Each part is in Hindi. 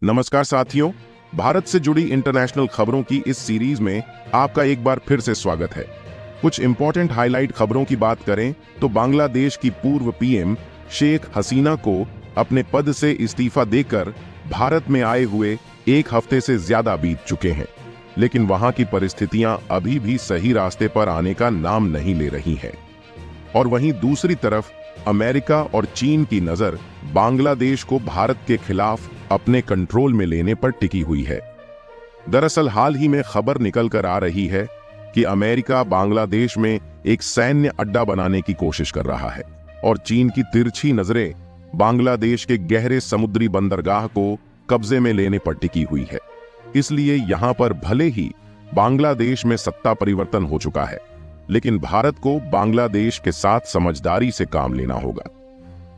नमस्कार साथियों, भारत से जुड़ी इंटरनेशनल खबरों की इस सीरीज में आपका एक बार फिर से स्वागत है। कुछ इंपॉर्टेंट हाईलाइट खबरों की बात करें तो बांग्लादेश की पूर्व पीएम शेख हसीना को अपने पद से इस्तीफा देकर भारत में आए हुए एक हफ्ते से ज्यादा बीत चुके हैं, लेकिन वहां की परिस्थितियां अभी भी सही रास्ते पर आने का नाम नहीं ले रही हैं। और वहीं दूसरी तरफ अमेरिका और चीन की नजर बांग्लादेश को भारत के खिलाफ अपने कंट्रोल में लेने पर टिकी हुई है। दरअसल हाल ही में खबर निकल कर आ रही है कि अमेरिका बांग्लादेश में एक सैन्य अड्डा बनाने की कोशिश कर रहा है और चीन की तिरछी नजरें बांग्लादेश के गहरे समुद्री बंदरगाह को कब्जे में लेने पर टिकी हुई है। इसलिए यहां पर भले ही बांग्लादेश में सत्ता परिवर्तन हो चुका है, लेकिन भारत को बांग्लादेश के साथ समझदारी से काम लेना होगा।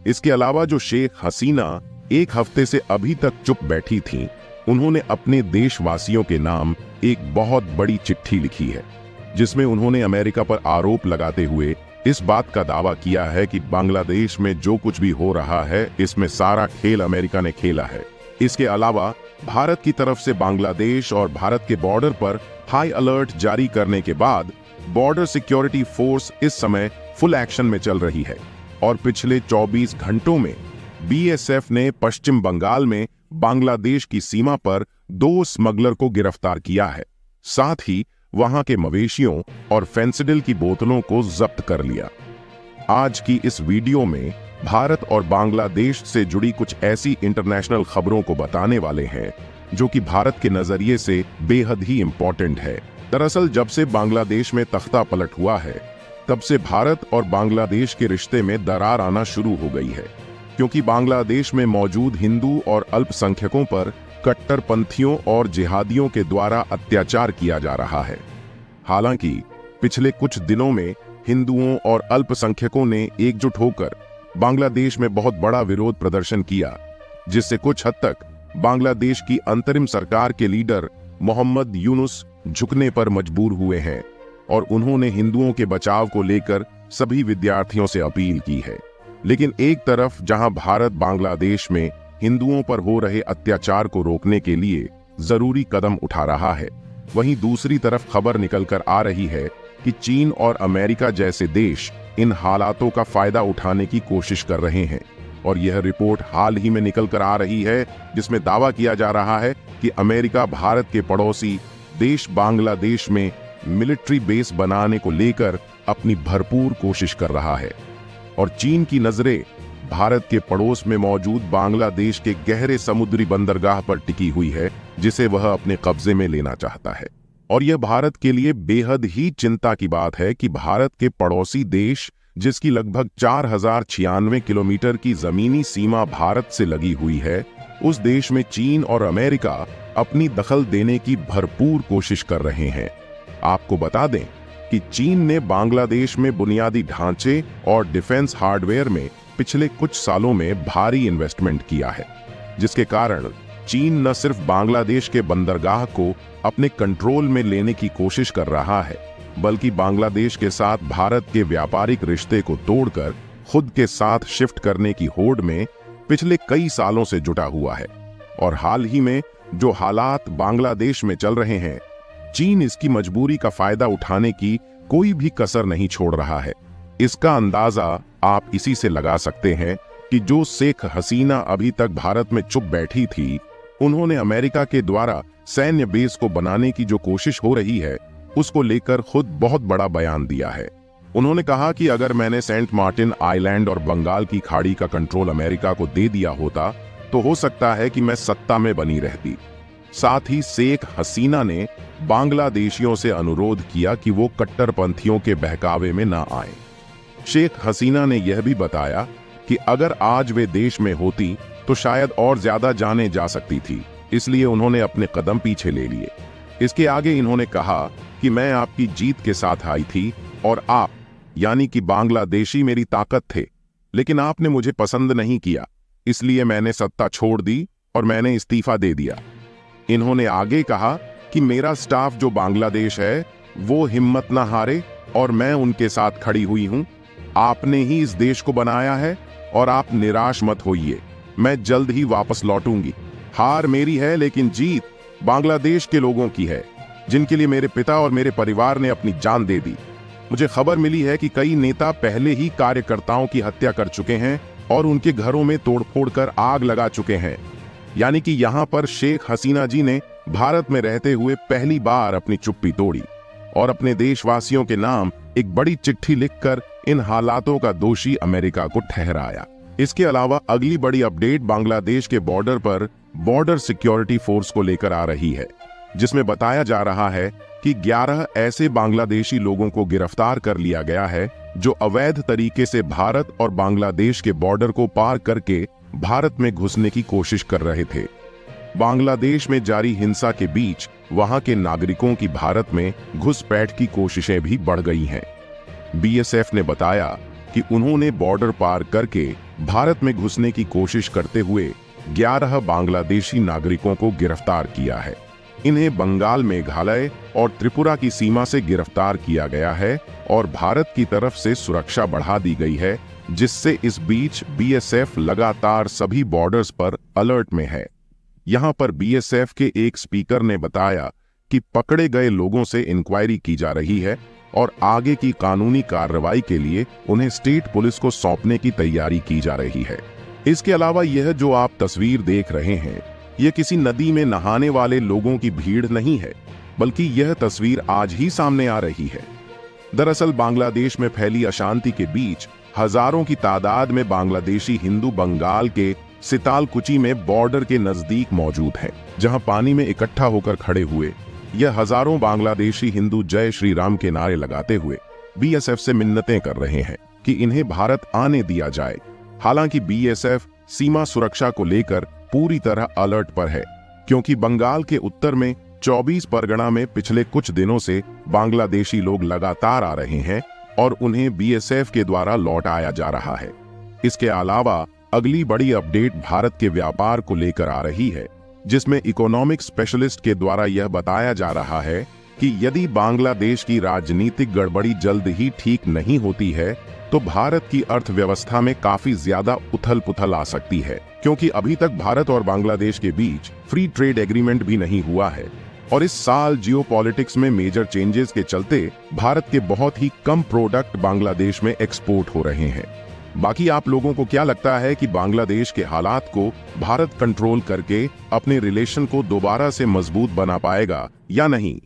इसके अलावा जो शेख हसीना एक हफ्ते से अभी तक चुप बैठी थीं, उन्होंने अपने देशवासियों के नाम एक बहुत बड़ी चिट्ठी लिखी है, जिसमें उन्होंने अमेरिका पर आरोप लगाते हुए इस बात का दावा किया है कि बांग्लादेश में जो कुछ भी हो रहा है, इसमें सारा खेल अमेरिका ने खेला है। इसके अलावा भारत की तरफ से बांग्लादेश और भारत के बॉर्डर पर हाई अलर्ट जारी करने के बाद बॉर्डर सिक्योरिटी फोर्स इस समय फुल एक्शन में चल रही है और पिछले 24 घंटों में बीएसएफ ने पश्चिम बंगाल में बांग्लादेश की सीमा पर 2 स्मगलर को गिरफ्तार किया है। साथ ही वहां के मवेशियों और फेंसिडिल की बोतलों को जब्त कर लिया। आज की इस वीडियो में भारत और बांग्लादेश से जुड़ी कुछ ऐसी इंटरनेशनल खबरों को बताने वाले हैं जो कि भारत के नजरिए से बेहद ही इंपॉर्टेंट है। दरअसल जब से बांग्लादेश में तख्ता पलट हुआ है, तब से भारत और बांग्लादेश के रिश्ते में दरार आना शुरू हो गई है, क्योंकि बांग्लादेश में मौजूद हिंदू और अल्पसंख्यकों पर कट्टरपंथियों और जिहादियों के द्वारा अत्याचार किया जा रहा है। हालांकि पिछले कुछ दिनों में हिंदुओं और अल्पसंख्यकों ने एकजुट होकर बांग्लादेश में बहुत बड़ा विरोध प्रदर्शन किया, जिससे कुछ हद तक बांग्लादेश की अंतरिम सरकार के लीडर मोहम्मद यूनुस झुकने पर मजबूर हुए हैं और उन्होंने हिंदुओं के बचाव को लेकर सभी विद्यार्थियों से अपील की है। लेकिन एक तरफ जहां भारत बांग्लादेश में हिंदुओं पर हो रहे अत्याचार को रोकने के लिए जरूरी कदम उठा रहा है, वहीं दूसरी तरफ खबर निकलकर आ रही है कि चीन और अमेरिका जैसे देश इन हालातों का फायदा उठाने की कोशिश कर रहे हैं। और यह रिपोर्ट हाल ही में निकलकर आ रही है, जिसमें दावा किया जा रहा है कि अमेरिका भारत के पड़ोसी देश बांग्लादेश में मिलिट्री बेस बनाने को लेकर अपनी भरपूर कोशिश कर रहा है और चीन की नजरें भारत के पड़ोस में मौजूद बांग्लादेश के गहरे समुद्री बंदरगाह पर टिकी हुई है, जिसे वह अपने कब्जे में लेना चाहता है। और यह भारत के लिए बेहद ही चिंता की बात है कि भारत के पड़ोसी देश, जिसकी लगभग 4096 किलोमीटर की जमीनी सीमा भारत से लगी हुई है, उस देश में चीन और अमेरिका अपनी दखल देने की भरपूर कोशिश कर रहे हैं। आपको बता दें कि चीन ने बांग्लादेश में बुनियादी ढांचे और डिफेंस हार्डवेयर में पिछले कुछ सालों में भारी इन्वेस्टमेंट किया है, जिसके कारण चीन न सिर्फ बांग्लादेश के बंदरगाह को अपने कंट्रोल में लेने की कोशिश कर रहा है, बल्कि बांग्लादेश के साथ भारत के व्यापारिक रिश्ते को तोड़कर खुद के साथ शिफ्ट करने की होड़ में पिछले कई सालों से जुटा हुआ है। और हाल ही में जो हालात बांग्लादेश में चल रहे हैं, चीन इसकी मजबूरी का फायदा उठाने की कोई भी कसर नहीं छोड़ रहा है। इसका अंदाजा आप इसी से लगा सकते हैं कि जो शेख हसीना अभी तक भारत में चुप बैठी थी, उन्होंने अमेरिका के द्वारा सैन्य बेस को बनाने की जो कोशिश हो रही है, उसको लेकर खुद बहुत बड़ा बयान दिया है। उन्होंने कहा कि अगर मैंने सेंट मार्टिन आइलैंड और बंगाल की खाड़ी का कंट्रोल अमेरिका को दे दिया होता, तो हो सकता है कि मैं सत्ता में बनी रहती। साथ ही शेख हसीना ने बांग्लादेशियों से अनुरोध किया कि वो कट्टरपंथियों के बहकावे में ना आए। शेख हसीना ने यह भी बताया कि अगर आज वे देश में होती तो शायद और ज्यादा जानें जा सकती थी, इसलिए उन्होंने अपने कदम पीछे ले लिए। इसके आगे इन्होंने कहा कि मैं आपकी जीत के साथ आई थी और आप यानी कि बांग्लादेशी मेरी ताकत थे, लेकिन आपने मुझे पसंद नहीं किया, इसलिए मैंने सत्ता छोड़ दी और मैंने इस्तीफा दे दिया। इन्होंने आगे कहा कि मेरा स्टाफ जो बांग्लादेश है, वो हिम्मत ना हारे और मैं उनके साथ खड़ी हुई हूं। आपने ही इस देश को बनाया है और आप निराश मत होइए, मैं जल्द ही वापस लौटूंगी। हार मेरी है लेकिन जीत बांग्लादेश के लोगों की है, जिनके लिए मेरे पिता और मेरे परिवार ने अपनी जान दे दी। मुझे खबर मिली है कि कई नेता पहले ही कार्यकर्ताओं की हत्या कर चुके हैं और उनके घरों में तोड़फोड़ कर आग लगा चुके हैं। यानी कि यहाँ पर शेख हसीना जी ने भारत में रहते हुए पहली बार अपनी चुप्पी तोड़ी और अपने देशवासियों के नाम एक बड़ी चिट्ठी लिखकर इन हालातों का दोषी अमेरिका को ठहराया। इसके अलावा अगली बड़ी अपडेट बांग्लादेश के बॉर्डर पर बॉर्डर सिक्योरिटी फोर्स को लेकर आ रही है, जिसमें बताया जा रहा है कि 11 ऐसे बांग्लादेशी लोगों को गिरफ्तार कर लिया गया है जो अवैध तरीके से भारत और बांग्लादेश के बॉर्डर को पार करके भारत में घुसने की कोशिश कर रहे थे। बांग्लादेश में जारी हिंसा के बीच वहां के नागरिकों की भारत में घुसपैठ की कोशिशें भी बढ़ गई हैं। बीएसएफ ने बताया कि उन्होंने बॉर्डर पार करके भारत में घुसने की कोशिश करते हुए 11 बांग्लादेशी नागरिकों को गिरफ्तार किया है। इन्हें बंगाल, मेघालय और त्रिपुरा की सीमा से गिरफ्तार किया गया है और भारत की तरफ से सुरक्षा बढ़ा दी गई है, जिससे इस बीच बीएसएफ लगातार सभी बॉर्डर्स पर अलर्ट में है। यहां पर बीएसएफ के एक स्पीकर ने बताया कि पकड़े गए लोगों से इंक्वायरी की जा रही है और आगे की कानूनी कार्रवाई के लिए उन्हें स्टेट पुलिस को सौंपने की तैयारी की जा रही है। इसके अलावा यह जो आप तस्वीर देख रहे हैं, यह किसी नदी में नहाने वाले लोगों की भीड़ नहीं है, बल्कि यह तस्वीर आज ही सामने आ रही है। दरअसल बांग्लादेश में फैली अशांति के बीच हजारों की तादाद में बांग्लादेशी हिंदू बंगाल के सितालकुची में बॉर्डर के नजदीक मौजूद हैं, जहां पानी में इकट्ठा होकर खड़े हुए यह हजारों बांग्लादेशी हिंदू जय श्री राम के नारे लगाते हुए बीएसएफ से मिन्नतें कर रहे हैं कि इन्हें भारत आने दिया जाए। हालांकि बीएसएफ सीमा सुरक्षा को लेकर पूरी तरह अलर्ट पर है, क्योंकि बंगाल के उत्तर में 24 परगना में पिछले कुछ दिनों से बांग्लादेशी लोग लगातार आ रहे हैं और उन्हें बीएसएफ के द्वारा लौटाया जा रहा है। इसके अलावा अगली बड़ी अपडेट भारत के व्यापार को लेकर आ रही है, जिसमें इकोनॉमिक स्पेशलिस्ट के द्वारा यह बताया जा रहा है कि यदि बांग्लादेश की राजनीतिक गड़बड़ी जल्द ही ठीक नहीं होती है तो भारत की अर्थव्यवस्था में काफी ज्यादा उथल-पुथल आ सकती है, क्योंकि अभी तक भारत और बांग्लादेश के बीच फ्री ट्रेड एग्रीमेंट भी नहीं हुआ है और इस साल जियोपॉलिटिक्स में मेजर चेंजेस के चलते भारत के बहुत ही कम प्रोडक्ट बांग्लादेश में एक्सपोर्ट हो रहे हैं। बाकी आप लोगों को क्या लगता है कि बांग्लादेश के हालात को भारत कंट्रोल करके अपने रिलेशन को दोबारा से मजबूत बना पाएगा या नहीं?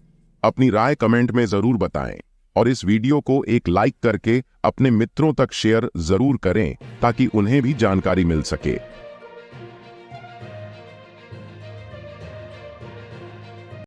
अपनी राय कमेंट में जरूर बताएं और इस वीडियो को एक लाइक करके अपने मित्रों तक शेयर जरूर करें ताकि उन्हें भी जानकारी मिल सके।